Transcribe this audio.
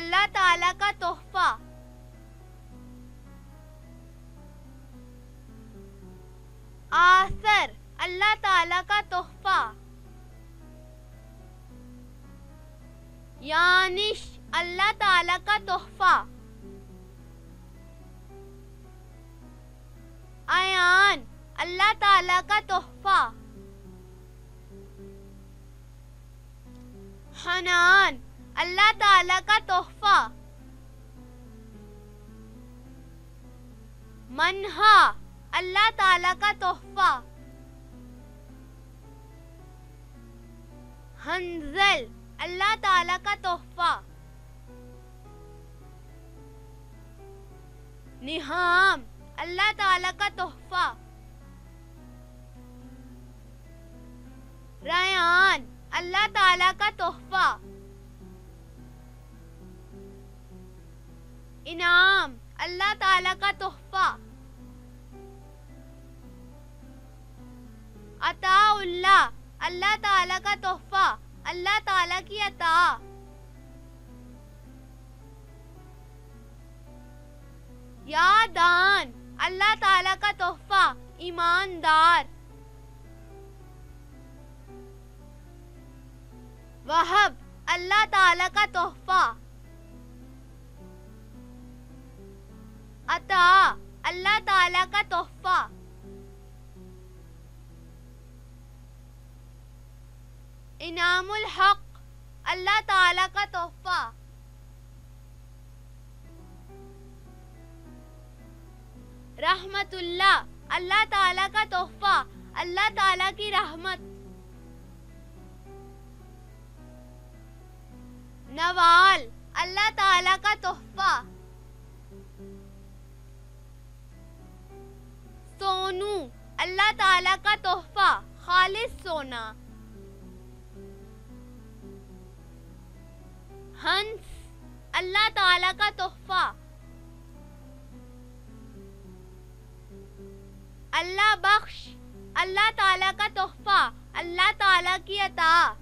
اللہ تعالیٰ کا تحفہ. آثر اللہ تعالیٰ کا تحفہ. یانش اللہ تعالیٰ کا تحفہ. ایان اللہ تعالیٰ کا تحفہ. حنان اللہ تعالیٰ کا تحفہ. منہا اللہ تعالیٰ کا تحفہ. حنزل اللہ تعالیٰ کا تحفہ. نہام اللہ تعالیٰ کا تحفہ. ریان اللہ تعالیٰ کا تحفہ. انعام اللہ تعالیٰ کا تحفہ. عطا اللہ اللہ تعالیٰ کا تحفہ، اللہ تعالیٰ کی عطا. یادان اللہ تعالیٰ کا تحفہ، ایماندار. وہب اللہ تعالیٰ کا تحفہ. عطا اللہ تعالیٰ کا تحفہ. انعام الحق اللہ تعالیٰ کا تحفہ. رحمت اللہ اللہ تعالیٰ کا تحفہ، اللہ تعالیٰ کی رحمت. نوال اللہ تعالیٰ کا تحفہ. سونو اللہ تعالیٰ کا تحفہ، خالص سونا. ہنس اللہ تعالیٰ کا تحفہ. اللہ بخش اللہ تعالیٰ کا تحفہ، اللہ تعالیٰ کی عطا.